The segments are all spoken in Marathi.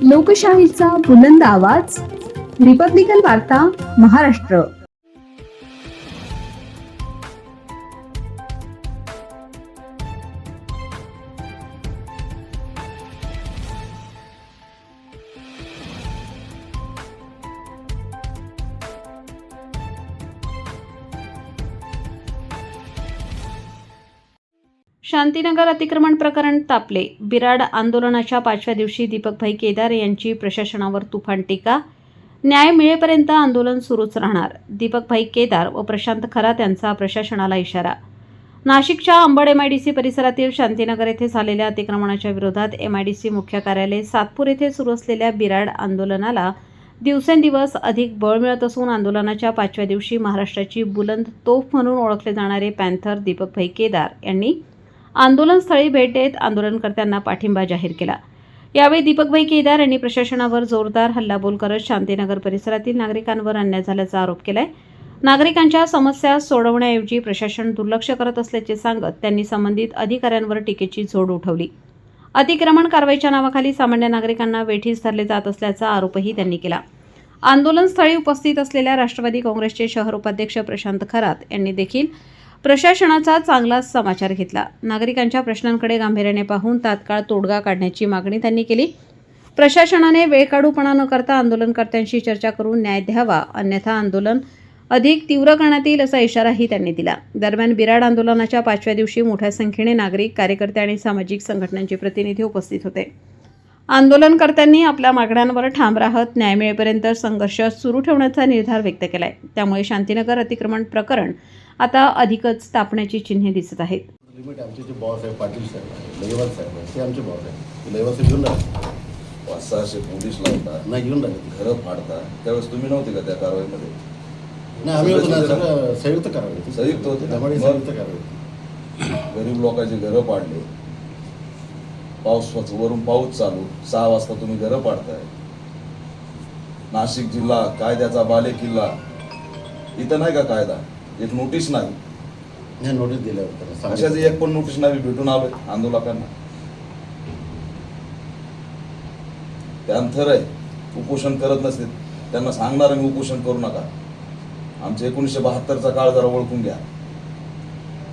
लोकशाहीचा बुलंद आवाज, रिपब्लिकन वार्ता, महाराष्ट्र. शांतीनगर अतिक्रमण प्रकरण तापले. बिराड आंदोलनाच्या 5व्या दिवशी दीपकभाई केदार यांची प्रशासनावर तुफान टीका. न्याय मिळेपर्यंत आंदोलन सुरूच राहणार. दीपकभाई केदार व प्रशांत खरात यांचा प्रशासनाला इशारा. नाशिकच्या अंबड MIDC परिसरातील शांतीनगर येथे झालेल्या अतिक्रमणाच्या विरोधात MIDC मुख्य कार्यालय सातपूर येथे सुरू असलेल्या बिराड आंदोलनाला दिवसेंदिवस अधिक बळ मिळत असून आंदोलनाच्या 5व्या दिवशी महाराष्ट्राची बुलंद तोफ म्हणून ओळखले जाणारे पॅन्थर दीपकभाई केदार यांनी आंदोलनस्थळी भेट देत आंदोलनकर्त्यांना पाठिंबा जाहीर केला. यावेळी दीपकभाई केदार यांनी प्रशासनावर जोरदार हल्लाबोल करत शांतीनगर परिसरातील नागरिकांवर अन्याय झाल्याचा आरोप केलाय. नागरिकांच्या समस्या सोडवण्याऐवजी प्रशासन दुर्लक्ष करत असल्याचे सांगत त्यांनी संबंधित अधिकाऱ्यांवर टीकेची झोड उठवली. अतिक्रमण कारवाईच्या नावाखाली सामान्य नागरिकांना वेठीस धरले जात असल्याचा आरोपही त्यांनी केला. आंदोलनस्थळी उपस्थित असलेल्या राष्ट्रवादी काँग्रेसचे शहर उपाध्यक्ष प्रशांत खरात यांनी देखील प्रशासनाचा चांगलाच समाचार घेतला. नागरिकांच्या प्रश्नांकडे गांभीर्याने पाहून तात्काळ तोडगा काढण्याची मागणी त्यांनी केली. प्रशासनाने वेळकाढूपणा न करता आंदोलनकर्त्यांशी चर्चा करून न्याय द्यावा, अन्यथा आंदोलन अधिक तीव्र करण्यात येईल असा इशाराही त्यांनी दिला. दरम्यान बिराड आंदोलनाच्या 5व्या दिवशी मोठ्या संख्येने नागरिक, कार्यकर्ते आणि सामाजिक संघटनांचे प्रतिनिधी उपस्थित होते. आंदोलनकर्त्यांनी आपल्या मागण्यांवर ठाम राहत न्याय मिळेपर्यंत संघर्ष सुरू ठेवण्याचा निर्धार व्यक्त केलाय. त्यामुळे शांतीनगर अतिक्रमण प्रकरण आता अधिकच तापण्याची चिन्हे दिसत आहेत. लिमिट आमचे जे बॉस आहे पाटील साहेब, लयवाल साहेब आहे, ते आमचे बॉस आहे. लयवाल साहेब घेऊन राहिले 500-600 पोलीस लावतात, नाही घेऊन राहिले घरं फाडतात. त्यावेळेस तुम्ही नव्हते का त्या कारवाईमध्ये? नाही, आम्ही होतो ना, सगळं संयुक्त कारवाई. संयुक्त होते ना? त्यामुळे संयुक्त कारवाई. गरीब लोकांची घरं पाडले. वरून पाऊस चालू, 6 वाजता तुम्ही घरं पाडताय. नाशिक जिल्हा कायद्याचा बालेकिल्ला. इथं नाही का कायदा? एक नोटीस नाही. नोटीस दिल्यावर अशाच एक पण नोटीस नाही भेटून आलोय आंदोलकांना. पॅन्थर आहे, उपोषण करत नसते त्यांना सांगणार मी उपोषण करू नका. आमच्या 1972चा काळ जरा ओळखून घ्या.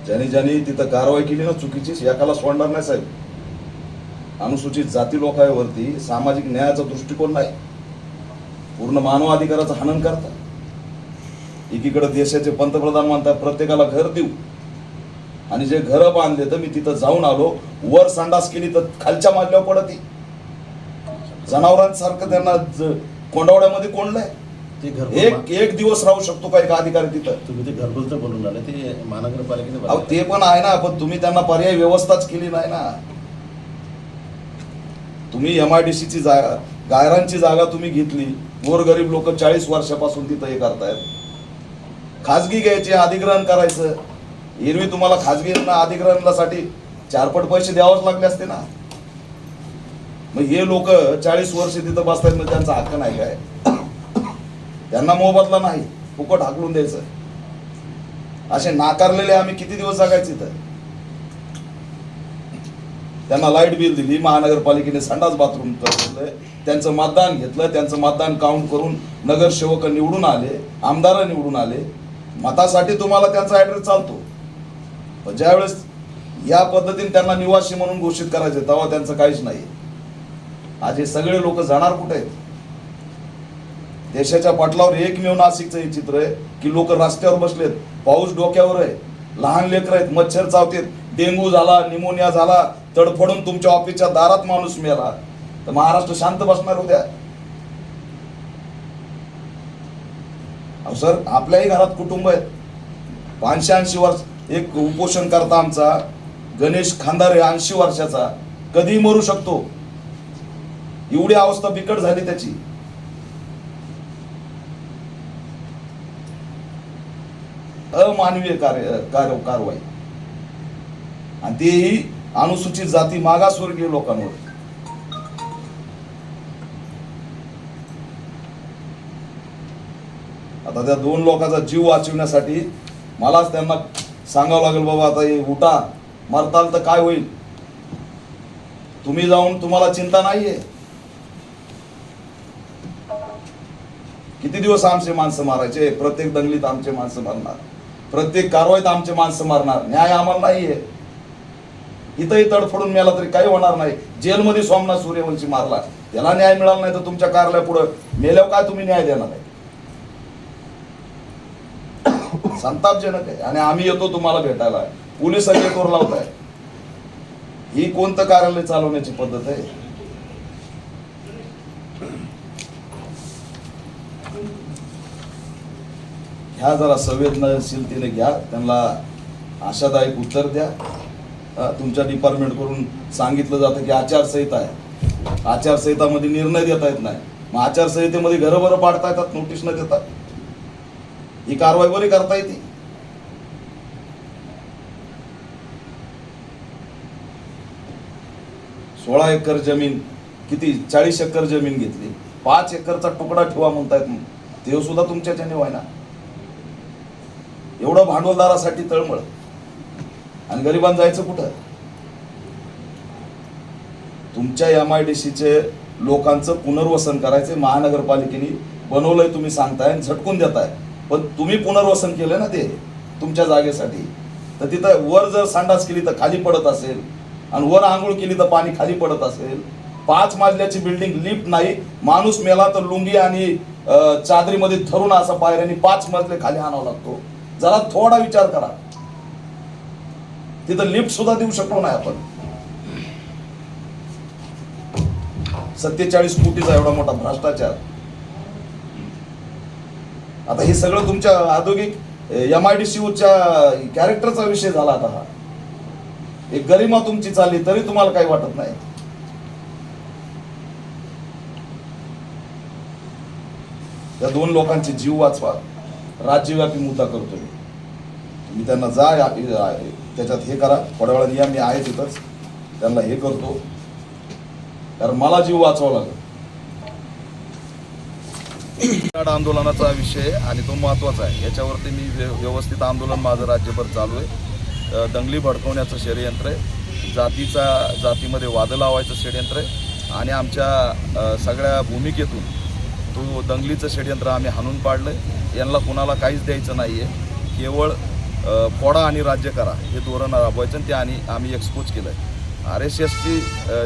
ज्यांनी तिथं कारवाई केली ना चुकीची, एकाला सोडणार नाही साहेब. अनुसूचित जाती लोकांवरती सामाजिक न्यायाचा दृष्टिकोन नाही, पूर्ण मानवाधिकाराचं हनन करतात. एकीकडे देशाचे पंतप्रधान म्हणतात प्रत्येकाला घर देऊ, आणि जे घर बांधले तर मी तिथं जाऊन आलो, वर संडास केली तर खालच्या माजल्यावर पडती. जनावरांसारखं त्यांना कोंडावड्यामध्ये कोंडलंय. एक दिवस राहू शकतो का एक अधिकारी तिथं? तुम्ही ते घरकुलचं बोलून आले, ते महानगरपालिकेने. अहो ते पण आहे ना, पण तुम्ही त्यांना पर्यायी व्यवस्थाच केली नाही ना. तुम्ही MIDCची जागा, गायरांची जागा तुम्ही घेतली. गोरगरीब लोक 40 वर्षापासून तिथं हे करतायत. खाजगी घ्यायचे, अधिग्रहण करायचं. एरवी तुम्हाला खाजगी अधिग्रहणासाठी 4 पट पैसे द्यावेच लागले असते ना. मग हे लोक 40 वर्ष तिथं बसतायत, मग त्यांचा हक्क नाही काय? त्यांना मोबदला नाही, फुकट हाकलून द्यायचं. असे नाकारलेले आम्ही किती दिवस जगायचे इथं? त्यांना लाईट बिल दिली, महानगरपालिकेने संडास बाथरूम केलं, त्यांचं मतदान घेतलं, त्यांचं मतदान काउंट करून नगरसेवक निवडून आले, आमदार निवडून आले. मतासाठी तुम्हाला त्यांचा ऍड्रेस चालतो, पण ज्यावेळेस या पद्धतीने त्यांना निवासी म्हणून घोषित करायचे तेव्हा त्यांचं काहीच नाही. आज हे सगळे लोक जाणार कुठे आहेत? देशाच्या पाटलावर एकमेव नाशिकचं हे चित्र आहे की लोक रस्त्यावर बसलेत, पाऊस डोक्यावर आहे, लहान लेकर आहेत, मच्छर चावतात, डेंग्यू झाला, निमोनिया झाला, तडफडून तुमच्या ऑफिसच्या दारात माणूस मेला, तर महाराष्ट्र शांत बसणार उद्या? अहो सर, आपल्याही घरात कुटुंब आहेत. 580 वर्ष. एक उपोषण करता आमचा गणेश खांदारे 80 वर्षाचा, कधी मरू शकतो. एवढी अवस्था बिकट झाली त्याची. अमानवीय कारवाई, आणि तेही अनुसूचित जाती मागासवर्गीय लोकांवर. आता त्या 2 लोकांचा जीव वाचवण्यासाठी मलाच त्यांना सांगावं लागेल, बाबा आता हे उठा, मरताल तर काय होईल? तुम्ही जाऊन, तुम्हाला चिंता नाहीये. किती दिवस आमचे माणसं मारायचे? प्रत्येक दंगलीत आमचे माणसं मारणार, प्रत्येक कारवाईत आमचे माणसं मारणार. न्याय आम्हाला नाहीये. इथंही तडफडून मेला तरी काही होणार नाही. जेलमध्ये सोमनाथ सूर्यवंशी मारला, त्याला न्याय मिळाला नाही तर तुमच्या कार्यालयापुढे मेल्यावर काय तुम्ही न्याय देणार आहे? संतापजनक आहे. आणि आम्ही येतो तुम्हाला भेटायला, पोलीस गेटवर लावताय. ही कोणतं कार्यालय चालवण्याची पद्धत आहे? ह्या जरा संवेदनशीलतेने घ्या, त्यांना आशादायक उत्तर द्या. तुमच्या डिपार्टमेंट करून सांगितलं जातं की आचारसंहिता आहे, आचारसंहितामध्ये निर्णय देता येत नाही. मग आचारसंहितेमध्ये घरं बरं पाडता येतात, नोटीस न देतात? ही कारवाई बरी करता येते? सोळा एकर जमीन, किती 40 एकर जमीन घेतली, 5 एकरचा तुकडा ठेवा म्हणतायत. ते सुद्धा तुमच्याच्याने व्हायना. एवढं भांडवलदारासाठी तळमळ, आणि गरिबांना जायचं कुठं? तुमच्या MIDCचे लोकांचं पुनर्वसन करायचं महानगरपालिकेने बनवलंय, तुम्ही सांगताय झटकून देताय. पण तुम्ही पुनर्वसन केलं ना ते तुमच्या जागेसाठी, तर तिथं वर जर संडास केली तर खाली पडत असेल, आणि वर आंघोळ केली तर पाणी खाली पडत असेल. 5 मजल्याची बिल्डिंग, लिफ्ट नाही, माणूस मेला तर लुंगी आणि चादरीमध्ये धरून असा पायऱ्यांनी 5 मजले खाली आणावा लागतो. जरा थोडा विचार करा. तिथं लिफ्ट सुद्धा देऊ शकलो नाही आपण. 47 कोटीचा एवढा मोठा भ्रष्टाचार. आता हे सगळं तुमच्या औद्योगिक MIDCच्या कॅरेक्टरचा विषय झाला. आता हा एक गरिमा तुमची चालली तरी तुम्हाला काही वाटत नाही. त्या 2 लोकांचे जीव वाचवा. राज्यव्यापी मुद्दा करतोय मी. त्यांना जा त्याच्यात हे करा, थोड्या वेळाने या, मी आहे तिथंच, त्यांना हे करतो, कारण मला जीव वाचवावा लागेल. आंदोलनाचा विषय आणि तो महत्वाचा आहे. याच्यावरती मी व्यवस्थित आंदोलन माझं राज्यभर चालू आहे. दंगली भडकवण्याचं षडयंत्र आहे, जातीमध्ये वाद लावायचं षडयंत्र आहे, आणि आमच्या सगळ्या भूमिकेतून तो दंगलीचं षडयंत्र आम्ही हाणून पाडलं. यांना कुणाला काहीच द्यायचं नाही आहे, केवळ फोडा आणि राज्य करा हे धोरण राबवायचं. आणि ते आम्ही एक्सपोज केलं आहे. RSSची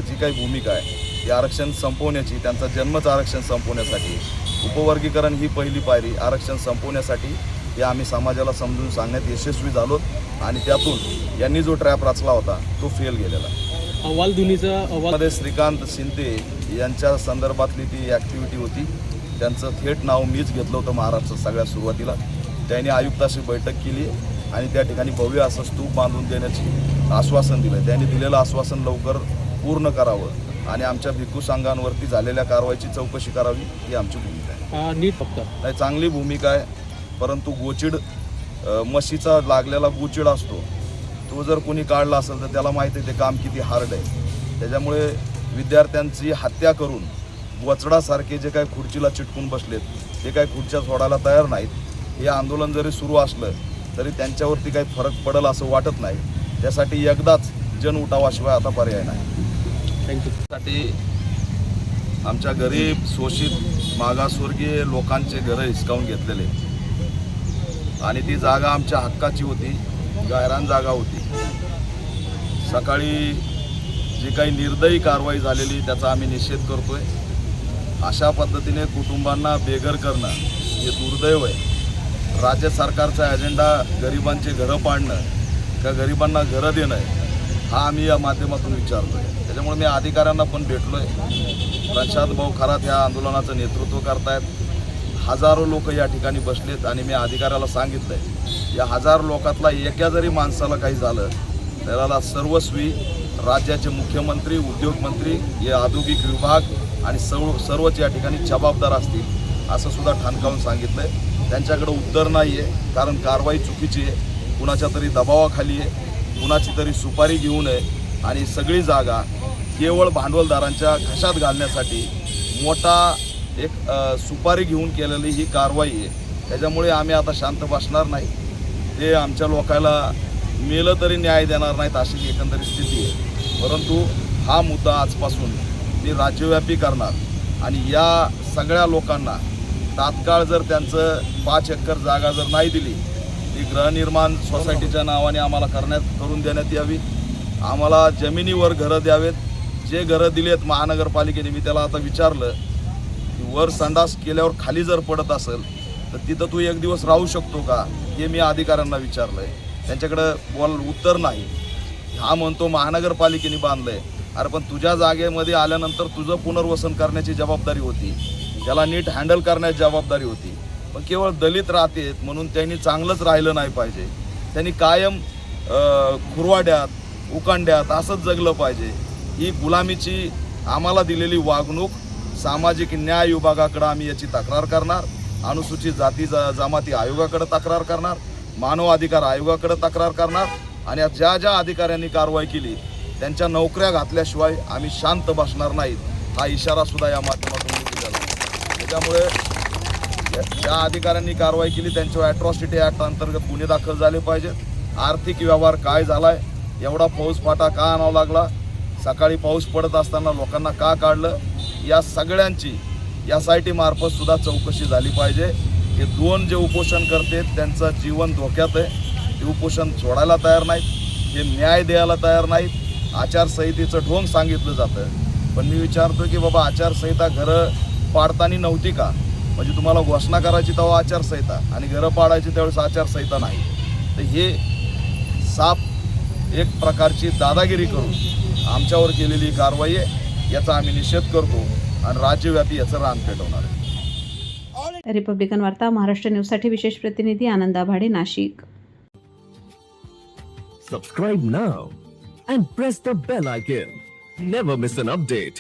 जी काही भूमिका आहे ती आरक्षण संपवण्याची, त्यांचा जन्मच आरक्षण संपवण्यासाठी, उपवर्गीकरण ही पहिली पायरी, आरक्षण संपवण्यासाठी हे आम्ही समाजाला समजून सांगण्यात यशस्वी झालो. आणि त्यातून यांनी जो ट्रॅप रचला होता तो फेल गेलेला. अहवाल श्रीकांत शिंदे यांच्या संदर्भातली ती ॲक्टिव्हिटी होती. त्यांचं थेट नाव मीच घेतलं होतं महाराष्ट्रात सगळ्यात सुरुवातीला. त्यांनी आयुक्ताशी बैठक केली आणि त्या ठिकाणी भव्य असं स्तूप बांधून देण्याची आश्वासन दिलं. त्यांनी दिलेलं आश्वासन लवकर पूर्ण करावं आणि आमच्या भिक्खू संघांवरती झालेल्या कारवाईची चौकशी करावी ही आमची भूमिका आहे. नीट फक्त नाही, चांगली भूमिका आहे, परंतु गोचिड म्हशीचा लागलेला गोचिड असतो, तो जर कोणी काढला असेल तर त्याला माहिती आहे ते काम किती हार्ड आहे. त्याच्यामुळे विद्यार्थ्यांची हत्या करून वचडासारखे जे काही खुर्चीला चिटकून बसलेत ते काही खुर्च्या सोडायला तयार नाहीत. हे आंदोलन जरी सुरू असलं तरी त्यांच्यावरती काही फरक पडेल असं वाटत नाही. त्यासाठी एकदाच जन उठावाशिवाय आता पर्याय नाही. साठी आमच्या गरीब, शोषित, मागासवर्गीय लोकांचे घरं हिसकावून घेतलेले, आणि ती जागा आमच्या हक्काची होती, गायरान जागा होती. सकाळी जी काही निर्दयी कारवाई झालेली त्याचा आम्ही निषेध करतोय. अशा पद्धतीने कुटुंबांना बेघर करणं हे दुर्दैव आहे. राज्य सरकारचा अजेंडा गरिबांचे घरं पाडणं का गरिबांना घरं देणं हा आम्ही या माध्यमातून विचारतोय. त्याच्यामुळे मी अधिकाऱ्यांना पण भेटलोय. प्रशांत भाऊ खरात या आंदोलनाचं नेतृत्व करतायत. हजारो लोक या ठिकाणी बसलेत आणि मी अधिकाऱ्याला सांगितलंय या 1000 लोकातला एका जरी माणसाला काही झालं त्याला सर्वस्वी राज्याचे मुख्यमंत्री, उद्योगमंत्री, हे औद्योगिक विभाग आणि सर्वच या ठिकाणी जबाबदार असतील असं सुद्धा ठणकावून सांगितलंय. त्यांच्याकडे उत्तर नाही आहे, कारण कारवाई चुकीची आहे, कुणाच्या तरी दबावाखाली आहे, कुणाची तरी सुपारी घेऊ नये, आणि सगळी जागा केवळ भांडवलदारांच्या घशात घालण्यासाठी मोठा एक सुपारी घेऊन केलेली ही कारवाई आहे. त्याच्यामुळे आम्ही आता शांत बसणार नाही. ते आमच्या लोकांना मेलं तरी न्याय देणार नाहीत अशी एकंदरीत स्थिती आहे. परंतु हा मुद्दा आजपासून मी राज्यव्यापी करणार आणि या सगळ्या लोकांना तात्काळ जर त्यांचं 5 एकर जागा जर नाही दिली, ती गृहनिर्माण सोसायटीच्या नावाने आम्हाला करून देण्यात यावी. आम्हाला जमिनीवर घरं द्यावेत. जे घरं दिलेत महानगरपालिकेने, मी त्याला आता विचारलं की वर संडास केल्यावर खाली जर पडत असेल तर तिथं तू एक दिवस राहू शकतो का, हे मी अधिकाऱ्यांना विचारलं आहे. त्यांच्याकडं उत्तर नाही. हा म्हणतो महानगरपालिकेने बांधलं आहे. अरे पण तुझ्या जागेमध्ये आल्यानंतर तुझं पुनर्वसन करण्याची जबाबदारी होती, त्याला नीट हँडल करण्याची जबाबदारी होती. पण केवळ दलित राहतेत म्हणून त्यांनी चांगलंच राहिलं नाही पाहिजे. त्यांनी कायम खुरवाड्यात, उकांड्यात असंच जगलं पाहिजे. ही गुलामीची आम्हाला दिलेली वागणूक सामाजिक न्याय विभागाकडे आम्ही याची तक्रार करणार, अनुसूचित जाती जमाती आयोगाकडे तक्रार करणार, मानव अधिकार आयोगाकडे तक्रार करणार. आणि ज्या ज्या अधिकाऱ्यांनी कारवाई केली त्यांच्या नोकऱ्या घातल्याशिवाय आम्ही शांत बसणार नाहीत, हा इशारा सुद्धा या माध्यमातून दिलेला आहे. त्याच्यामुळे ज्या अधिकाऱ्यांनी कारवाई केली त्यांच्यावर ॲट्रॉसिटी ॲक्ट अंतर्गत गुन्हे दाखल झाले पाहिजेत. आर्थिक व्यवहार काय झालाय, एवढा फौजफाटा का आणावा लागला, सकाळी पाऊस पडत असताना लोकांना का काढलं, या सगळ्यांची SIT मार्फत सुद्धा चौकशी झाली पाहिजे. हे 2 जे उपोषण करतात त्यांचं जीवन धोक्यात आहे. ते उपोषण सोडायला तयार नाहीत, हे न्याय द्यायला तयार नाहीत. आचारसंहितेचं ढोंग सांगितलं जातं. पण मी विचारतो की बाबा आचारसंहिता घरं पाडताना नव्हती का? म्हणजे तुम्हाला घोषणा करायची तेव्हा आचारसंहिता आणि घरं पाडायची त्यावेळेस आचारसंहिता नाही. तर हे साफ एक प्रकारची दादागिरी करून आमच्यावर केलेली कारवाई आहे. याचा आम्ही निषेध करतो आणि राज्यव्यापी याचं रान पेटवणार आहे. रिपब्लिकन वार्ता महाराष्ट्र न्यूजसाठी विशेष प्रतिनिधी आनंद आभाडे, Nashik. Subscribe now and press the bell icon. Never miss an update.